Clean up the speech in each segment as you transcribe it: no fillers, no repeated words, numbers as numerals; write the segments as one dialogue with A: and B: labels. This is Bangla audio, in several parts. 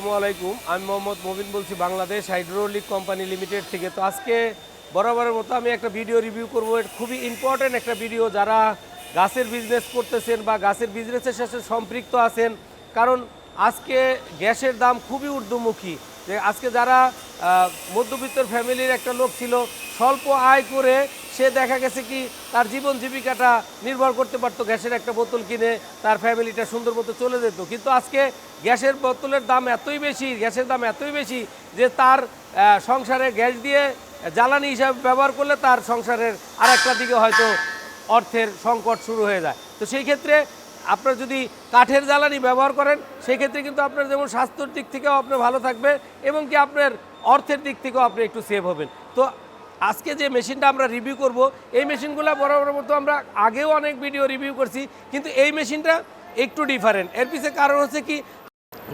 A: আসসালামু আলাইকুম। আমি মোহাম্মদ মবিন বলছি, বাংলাদেশ হাইড্রোলিক কোম্পানি লিমিটেড থেকে। তো আজকে বরাবরের মতো আমি একটা ভিডিও রিভিউ করবো। এটা খুবই ইম্পর্টেন্ট একটা ভিডিও যারা গাছের বিজনেস করতেছেন বা গাছের বিজনেসের সাথে সম্পৃক্ত আছেন। কারণ আজকে গ্যাসের দাম খুবই ঊর্ধ্বমুখী। যে আজকে যারা মধ্যবিত্তর ফ্যামিলির একটা লোক ছিল, স্বল্প আয় করে সে দেখা গেছে কি তার জীবন জীবিকাটা নির্ভর করতে পারতো গ্যাসের একটা বোতল কিনে, তার ফ্যামিলিটা সুন্দর মতো চলে যেত। কিন্তু আজকে গ্যাসের বোতলের দাম এতই বেশি, গ্যাসের দাম এতই বেশি যে তার সংসারে গ্যাস দিয়ে জ্বালানি হিসাবে ব্যবহার করলে তার সংসারের আর একটা দিকে হয়তো অর্থের সংকট শুরু হয়ে যায়। তো সেই ক্ষেত্রে আপনার যদি কাঠের জ্বালানি ব্যবহার করেন, সেই ক্ষেত্রে কিন্তু আপনার যেমন স্বাস্থ্যের দিক থেকেও আপনার ভালো থাকবে এবং কি আপনার অর্থের দিক থেকেও আপনি একটু সেভ হবেন। তো আজকে যে মেশিনটা আমরা রিভিউ করব, এই মেশিনগুলো বরাবর মতো আমরা আগেও অনেক ভিডিও রিভিউ করছি, কিন্তু এই মেশিনটা একটু ডিফারেন্ট। এর পিছনে কারণ হচ্ছে কি,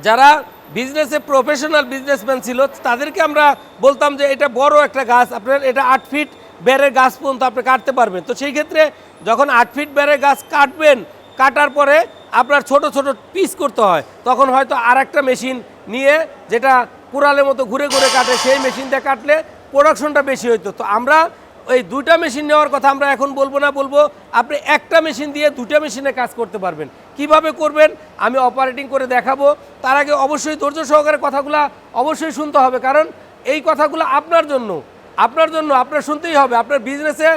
A: যারা বিজনেসে প্রফেশনাল বিজনেসম্যান ছিল তাদেরকে আমরা বলতাম যে এটা বড় একটা গাছ, আপনার এটা 8 ফিট বেড়ের গাছ পর্যন্ত আপনি কাটতে পারবেন। তো সেই ক্ষেত্রে যখন 8 ফিট বেড়ের গাছ কাটবেন, কাটার পরে আপনার ছোট ছোট পিস করতে হয়, তখন হয়তো আর একটা মেশিন নিয়ে যেটা কুড়ালের মতো ঘুরে ঘুরে কাটে, সেই মেশিনটা কাটলে প্রোডাকশনটা বেশি হইতো। তো আমরা ওই দুইটা মেশিন নেওয়ার কথা আমরা এখন বলবো না, বলবো আপনি একটা মেশিন দিয়ে দুইটা মেশিনে কাজ করতে পারবেন। কিভাবে করবেন আমি অপারেটিং করে দেখাবো। তার আগে অবশ্যই ধৈর্য সহকারে কথাগুলো অবশ্যই শুনতে হবে, কারণ এই কথাগুলো আপনার জন্য আপনার শুনতেই হবে। আপনার বিজনেসে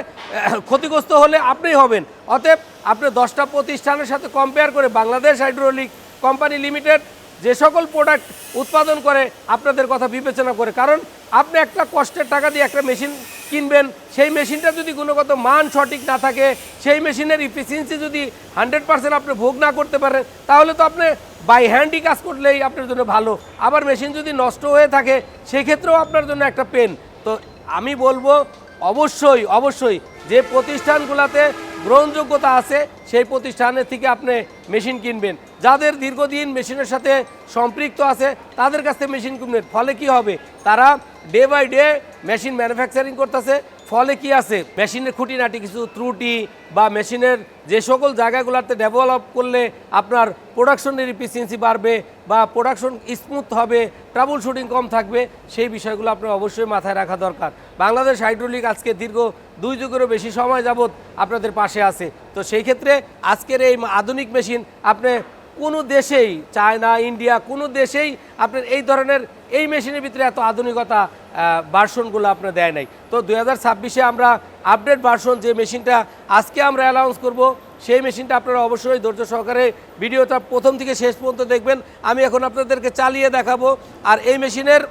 A: ক্ষতিগ্রস্ত হলে আপনিই হবেন। অতএব আপনি 10টা প্রতিষ্ঠানের সাথে কম্পেয়ার করে বাংলাদেশ হাইড্রোলিক কোম্পানি লিমিটেড যে সকল প্রোডাক্ট উৎপাদন করে আপনাদের কথা বিবেচনা করে, কারণ আপনি একটা কষ্টের টাকা দিয়ে একটা মেশিন কিনবেন, সেই মেশিনটা যদি গুণগত মান সঠিক না থাকে, সেই মেশিনের ইফিসিয়েন্সি যদি 100% আপনি ভোগ না করতে পারেন, তাহলে তো আপনি বাই হ্যান্ডই কাজ করলেই আপনার জন্য ভালো। আবার মেশিন যদি নষ্ট হয়ে থাকে, সেক্ষেত্রেও আপনার জন্য একটা পেন। তো আমি বলবো অবশ্যই যে প্রতিষ্ঠানগুলোতে গ্রহণযোগ্যতা আছে সেই প্রতিষ্ঠানের থেকে আপনি মেশিন কিনবেন। যাদের দীর্ঘদিন মেশিনের সাথে সম্পৃক্ত আছে তাদের কাছ থেকে মেশিন কিনবেন। ফলে কি হবে, তারা day by day machine manufacturing করতেছে। ফলে কি আছে, মেশিনের খুঁটিনাটি কিছু ত্রুটি বা মেশিনের যে সকল জায়গাগুলোতে ডেভেলপ করলে আপনার প্রোডাকশনের এফিসিয়েন্সি বাড়বে বা প্রোডাকশন স্মুথ হবে, ট্রাবল শুটিং কম থাকবে, সেই বিষয়গুলো আপনার অবশ্যই মাথায় রাখা দরকার। বাংলাদেশ হাইড্রোলিক আজকে দীর্ঘ 2 যুগেরও বেশি সময় যাবৎ আপনাদের পাশে আছে। তো সেই ক্ষেত্রে আজকের এই আধুনিক মেশিন আপনি কোনো দেশেই, চায়না, ইন্ডিয়া, কোনো দেশেই আপনার এই ধরনের এই মেশিনের ভিতরে এত আধুনিকতা ভার্সনগুলো আপনার দেয় নাই। তো 2026-এ আমরা আপডেট ভার্সন যে মেশিনটা আজকে আমরা অ্যানাউন্স করব, সেই মেশিনটা আপনারা অবশ্যই ধৈর্য সহকারে ভিডিওটা প্রথম থেকে শেষ পর্যন্ত দেখবেন। আমি এখন আপনাদেরকে চালিয়ে দেখাবো। আর এই মেশিনের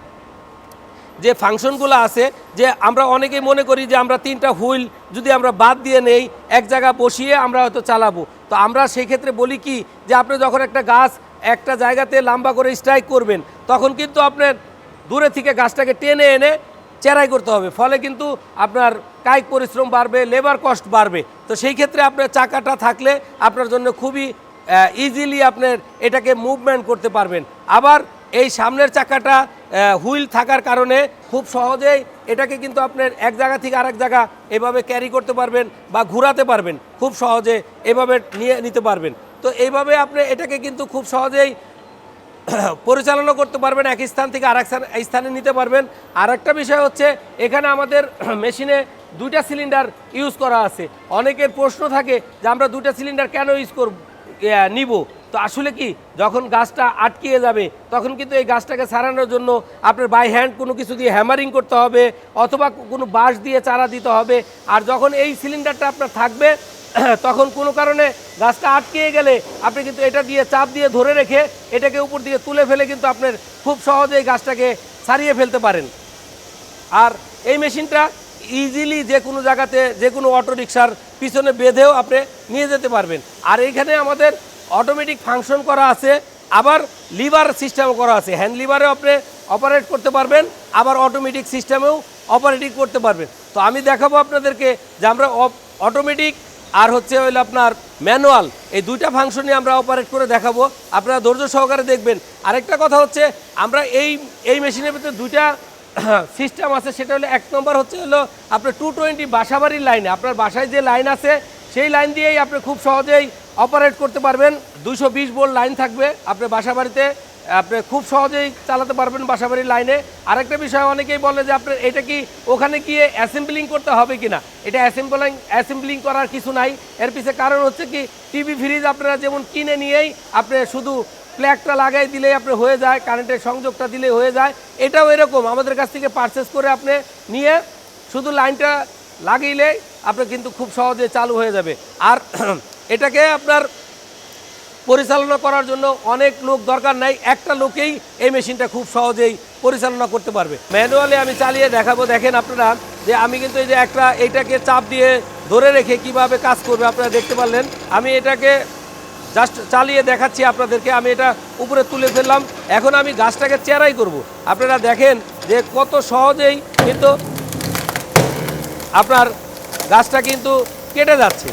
A: যে ফাংশনগুলো আছে, যে আমরা অনেকেই মনে করি যে আমরা 3টা হুইল যদি আমরা বাদ দিয়ে নেই, এক জায়গা বসিয়ে আমরা হয়তো চালাবো। তো আমরা সেই ক্ষেত্রে বলি কি, যে আপনি যখন একটা গাছ একটা জায়গাতে লম্বা করে স্ট্রাইক করবেন, তখন কিন্তু আপনার দূরে থেকে গাছটাকে টেনে এনে চেরাই করতে হবে। ফলে কিন্তু আপনার কায়িক পরিশ্রম বাড়বে, লেবার কস্ট বাড়বে। তো সেই ক্ষেত্রে আপনার চাকাটা থাকলে আপনার জন্য খুবই ইজিলি আপনার এটাকে মুভমেন্ট করতে পারবেন। আবার এই সামনের চাকাটা হুইল থাকার কারণে খুব সহজেই এটাকে কিন্তু আপনার এক জায়গা থেকে আরেক জায়গা এভাবে ক্যারি করতে পারবেন বা ঘোরাতে পারবেন, খুব সহজে এভাবে নিতে পারবেন। তো এইভাবে আপনি এটাকে কিন্তু খুব সহজেই পরিচালনা করতে পারবেন, এক স্থান থেকে আরেক স্থানে নিতে পারবেন। আর একটা বিষয় হচ্ছে, এখানে আমাদের মেশিনে 2টা সিলিন্ডার ইউজ করা আছে। অনেকের প্রশ্ন থাকে যে আমরা 2টা সিলিন্ডার কেন নিব। তো আসলে কি, যখন গাছটা আটকিয়ে যাবে তখন কিন্তু এই গাছটাকে ছাড়ানোর জন্য আপনার বাই হ্যান্ড কোনো কিছু দিয়ে হ্যামারিং করতে হবে, অথবা কোনো বাঁশ দিয়ে চারা দিতে হবে। আর যখন এই সিলিন্ডারটা আপনার থাকবে, তখন কোনো কারণে গাছটা আটকিয়ে গেলে আপনি কিন্তু এটা দিয়ে চাপ দিয়ে ধরে রেখে এটাকে উপর দিয়ে তুলে ফেলে কিন্তু আপনার খুব সহজেই গাছটাকে ছাড়িয়ে ফেলতে পারেন। আর এই মেশিনটা ইজিলি যে কোনো জায়গাতে, যে কোনো অটো রিক্সার পিছনে বেঁধেও আপনি নিয়ে যেতে পারবেন। আর এইখানে আমাদের অটোমেটিক ফাংশন করা আছে, আবার লিভার সিস্টেমও করা আছে। হ্যান্ড লিভারেও আপনি অপারেট করতে পারবেন, আবার অটোমেটিক সিস্টেমেও অপারেটিং করতে পারবেন। তো আমি দেখাবো আপনাদেরকে যে আমরা অটোমেটিক আর হলো আপনার ম্যানুয়াল, এই 2টা ফাংশনই আমরা অপারেট করে দেখাবো। আপনারা ধৈর্য সহকারে দেখবেন। আরেকটা কথা হচ্ছে, আমরা এই মেশিনের ভিতরে 2টা সিস্টেম আছে। সেটা হলো, 1 নম্বর হলো আপনার 220 বাসাবাড়ির লাইনে, আপনার বাসায় যে লাইন আছে সেই লাইন দিয়েই আপনি খুব সহজেই অপারেট করতে পারবেন। 220 ভোল্ট লাইন থাকবে আপনার বাসাবাড়িতে, আপনি খুব সহজেই চালাতে পারবেন বাসাবাড়ির লাইনে। আরেকটা বিষয় অনেকেই বলে যে আপনার এটা কি ওখানে গিয়ে অ্যাসেম্বলিং করতে হবে কিনা, এটা অ্যাসেম্বলিং করার কিছু নাই। এর পিছনে কারণ হচ্ছে কি টিভি ফ্রিজ আপনারা যেমন কিনে নিয়েই আপনি শুধু প্লাগটা লাগাই দিলেই আপনি হয়ে যায়, কারেন্টের সংযোগটা দিলেই হয়ে যায়। এটাও এরকম আমাদের কাছ থেকে পারচেস করে আপনি নিয়ে শুধু লাইনটা লাগিয়ে আপনি কিন্তু খুব সহজে চালু হয়ে যাবে। আর এটাকে আপনার পরিচালনা করার জন্য অনেক লোক দরকার নাই, একটা লোকেই এই মেশিনটা খুব সহজেই পরিচালনা করতে পারবে। ম্যানুয়ালি আমি চালিয়ে দেখাবো, দেখেন আপনারা যে আমি কিন্তু এই যে এইটাকে চাপ দিয়ে ধরে রেখে কিভাবে কাজ করবে আপনারা দেখতে পারলেন। আমি এটাকে জাস্ট চালিয়ে দেখাচ্ছি আপনাদেরকে। আমি এটা উপরে তুলে ফেললাম, এখন আমি গাছটাকে চেরাই করব। আপনারা দেখেন যে কত সহজেই কিন্তু আপনার গাছটা কিন্তু কেটে যাচ্ছে।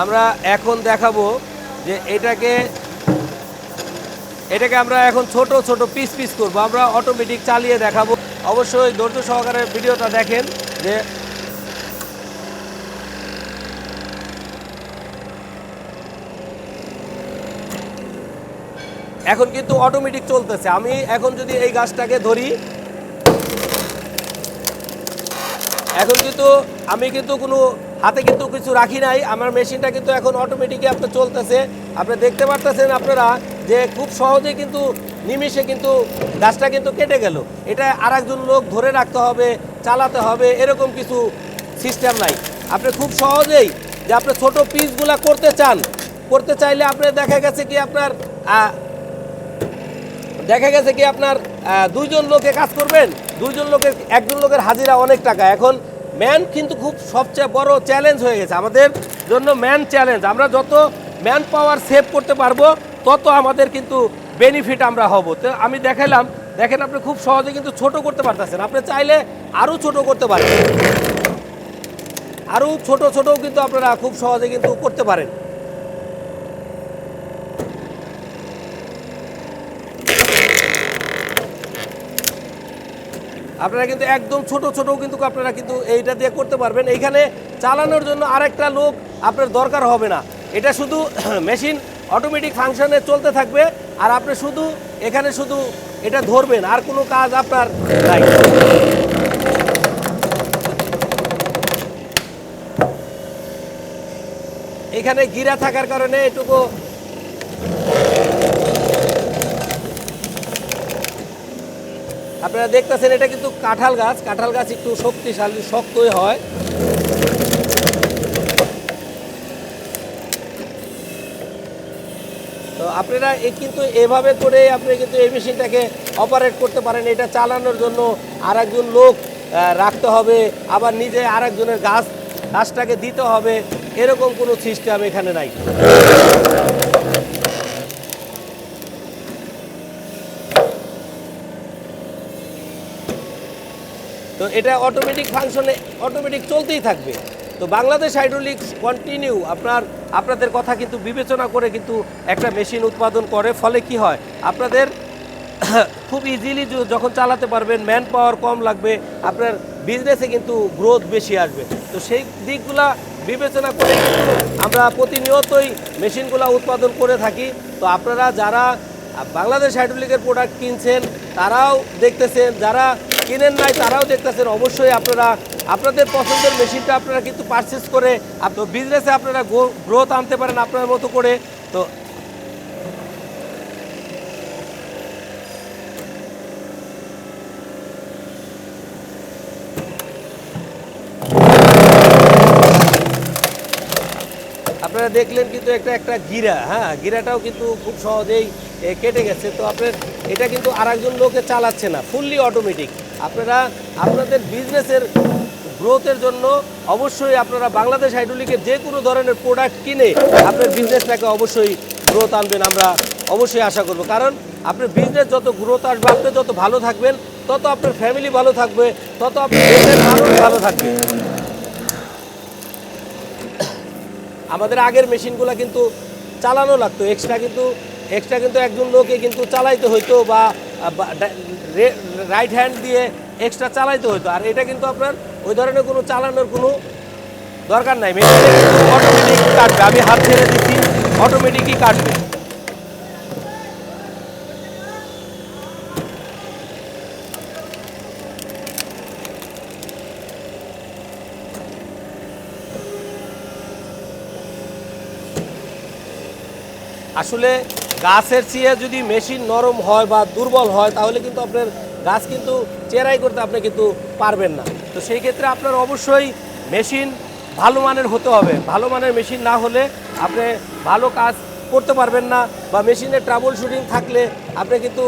A: আমরা এখন দেখাবো যে এটাকে আমরা এখন ছোট ছোট পিস পিস করব, আমরা অটোমেটিক চালিয়ে দেখাবো। অবশ্যই ধৈর্য সহকারে ভিডিওটা দেখেন যে এখন কিন্তু অটোমেটিক চলতেছে। আমি এখন যদি এই গাছটাকে ধরি, এখন কিন্তু আমি কিন্তু কোনো হাতে কিন্তু কিছু রাখি নাই, আমার মেশিনটা কিন্তু এখন অটোমেটিকই আপনার চলতেছে। আপনি দেখতে পারতেছেন আপনারা যে খুব সহজে কিন্তু নিমিষে কিন্তু গাছটা কিন্তু কেটে গেল। এটা আরেকজন লোক ধরে রাখতে হবে, চালাতে হবে, এরকম কিছু সিস্টেম নাই। আপনি খুব সহজেই যে আপনি ছোট পিসগুলা করতে চাইলে আপনার দেখা গেছে কি আপনার দুইজন লোকে কাজ করবেন, একজন লোকের হাজিরা অনেক টাকা। এখন ম্যান কিন্তু খুব সবচেয়ে বড় চ্যালেঞ্জ হয়ে গেছে আমাদের জন্য, ম্যান চ্যালেঞ্জ। আমরা যত ম্যান পাওয়ার সেভ করতে পারবো তত আমাদের কিন্তু বেনিফিট আমরা হব। তো আমি দেখাইলাম, দেখেন আপনি খুব সহজে কিন্তু ছোট করতে পারতেছেন। আপনি চাইলে আরও ছোট করতে পারেন, আরও ছোটও কিন্তু আপনারা খুব সহজে কিন্তু করতে পারেন। আপনারা কিন্তু একদম ছোটও কিন্তু আপনারা কিন্তু এইটা দিয়ে করতে পারবেন। এইখানে চালানোর জন্য আরেকটা লোক আপনার দরকার হবে না, এটা শুধু মেশিন অটোমেটিক ফাংশনে চলতে থাকবে, আর আপনি শুধু এখানে শুধু এটা ধরবেন, আর কোনো কাজ আপনার নাই। এখানে গিরা থাকার কারণে এটুকু আপনারা দেখতেছেন, এটা কিন্তু কাঁঠাল গাছ একটু শক্তিশালী, শক্তই হয়। তো আপনারা কিন্তু এভাবে করে আপনি কিন্তু এই মেশিনটাকে অপারেট করতে পারেন। এটা চালানোর জন্য আরেকজন লোক রাখতে হবে, আবার নিজে আরেকজনের গাছটাকে দিতে হবে, এরকম কোনো সিস্টেম এখানে নাই। তো এটা অটোমেটিক ফাংশনে অটোমেটিক চলতেই থাকবে। তো বাংলাদেশ হাইড্রোলিক্স কন্টিনিউ আপনাদের কথা কিন্তু বিবেচনা করে কিন্তু একটা মেশিন উৎপাদন করে। ফলে কি হয়, আপনাদের খুব ইজিলি যখন চালাতে পারবেন, ম্যান পাওয়ার কম লাগবে, আপনার বিজনেসে কিন্তু গ্রোথ বেশি আসবে। তো সেই দিকগুলা বিবেচনা করে কিন্তু আমরা প্রতিনিয়তই মেশিনগুলো উৎপাদন করে থাকি। তো আপনারা যারা বাংলাদেশ হাইড্রোলিকের প্রোডাক্ট কিনছেন তারাও দেখতেছেন, যারা কিনেন নাই তারাও দেখতেছেন। অবশ্যই আপনারা আপনাদের পছন্দের মেশিনটা আপনারা কিন্তু পারচেস করে আপনার বিজনেসে আপনারা গ্রোথ আনতে পারেন আপনার মতো করে। তো আপনারা দেখলেন কিন্তু একটা গিরা, গিরাটাও কিন্তু খুব সহজেই কেটে গেছে। তো এটা কিন্তু আরেকজন লোকে চালাচ্ছে না, ফুললি অটোমেটিক। আপনারা আপনাদের বিজনেসের গ্রোথের জন্য অবশ্যই আপনারা বাংলাদেশ হাইড্রোলিকের যে কোনো ধরনের প্রোডাক্ট কিনে আপনার বিজনেসটাকে অবশ্যই গ্রোথ আনবেন, আমরা অবশ্যই আশা করব। কারণ আপনার বিজনেস যত গ্রোথ আসবে, আপনি যত ভালো থাকবেন, তত আপনার ফ্যামিলি ভালো থাকবে, তত আপনার দেশের মানুষ ভালো থাকবে। আমাদের আগের মেশিনগুলো কিন্তু চালানো লাগতো, এক্সট্রা কিন্তু এক্সট্রা কিন্তু একজন লোকে কিন্তু চালাইতে হইতো বা রাইট হ্যান্ড দিয়ে এক্সট্রা চালাইতে হইতো। আর এটা কিন্তু আপনার ওই ধরনের কোনো চালানোর কোনো দরকার নাই, মেশিনে কিন্তু অটোমেটিক কাটবে। আমি হাত ছেড়ে দিচ্ছি, অটোমেটিকই কাটবে। আসলে গাছের চেয়ে যদি মেশিন নরম হয় বা দুর্বল হয় তাহলে কিন্তু আপনার গাছ কিন্তু চেরাই করতে আপনি কিন্তু পারবেন না। তো সেই ক্ষেত্রে আপনার অবশ্যই মেশিন ভালো মানের হতে হবে। ভালো মানের মেশিন না হলে আপনি ভালো কাজ করতে পারবেন না, বা মেশিনের ট্রাবল শুটিং থাকলে আপনি কিন্তু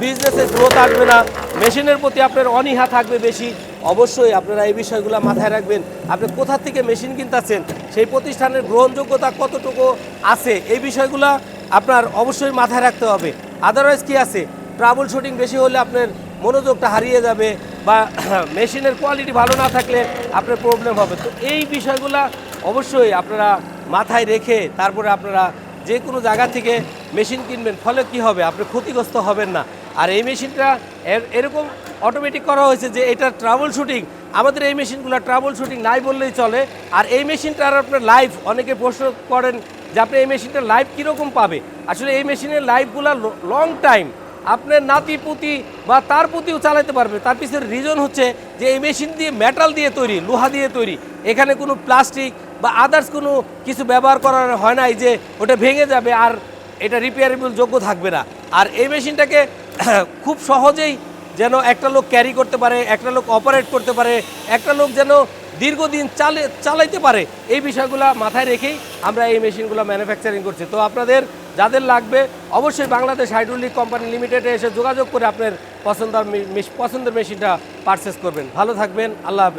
A: বিজনেসে গ্রোথ আসবে না, মেশিনের প্রতি আপনার অনীহা থাকবে বেশি। অবশ্যই আপনারা এই বিষয়গুলো মাথায় রাখবেন। আপনি কোথা থেকে মেশিন কিনতেছেন, সেই প্রতিষ্ঠানের গ্রহণযোগ্যতা কতটুকু আছে, এই বিষয়গুলো আপনার অবশ্যই মাথায় রাখতে হবে। আদারওয়াইজ কি আছে, ট্রাবল শুটিং বেশি হলে আপনার মনোযোগটা হারিয়ে যাবে, বা মেশিনের কোয়ালিটি ভালো না থাকলে আপনার প্রবলেম হবে। তো এই বিষয়গুলো অবশ্যই আপনারা মাথায় রেখে তারপরে আপনারা যে কোনো জায়গা থেকে মেশিন কিনবেন, ফলে কি হবে, আপনি ক্ষতিগ্রস্ত হবেন না। আর এই মেশিনটা এরকম অটোমেটিক করা হয়েছে যে এটা ট্রাবল শুটিং, আমাদের এই মেশিনগুলো ট্রাবল শুটিং নাই বললেই চলে। আর এই মেশিনটার আপনার লাইফ, অনেকে প্রশ্ন করেন যে আপনি এই মেশিনটার লাইফ কীরকম পাবে। আসলে এই মেশিনের লাইফগুলো লং টাইম, আপনার নাতি পুতি বা তার পুতিও চালাতে পারবে। তার পিছনের রিজন হচ্ছে যে এই মেশিন দিয়ে মেটাল দিয়ে তৈরি, লোহা দিয়ে তৈরি, এখানে কোনো প্লাস্টিক বা আদার্স কোনো কিছু ব্যবহার করা হয় না যে ওটা ভেঙে যাবে আর এটা রিপেয়ারেবল যোগ্য থাকবে না। আর এই মেশিনটাকে খুব সহজেই যেন একটা লোক ক্যারি করতে পারে, একটা লোক অপারেট করতে পারে, একটা লোক যেন দীর্ঘদিন চালাইতে পারে, এই বিষয়গুলো মাথায় রেখেই আমরা এই মেশিনগুলো ম্যানুফ্যাকচারিং করছি। তো আপনাদের যাদের লাগবে অবশ্যই বাংলাদেশ হাইড্রোলিক কোম্পানি লিমিটেডে এসে যোগাযোগ করে আপনার পছন্দের মেশিনটা পারচেস করবেন। ভালো থাকবেন, আল্লাহ হাফেজ।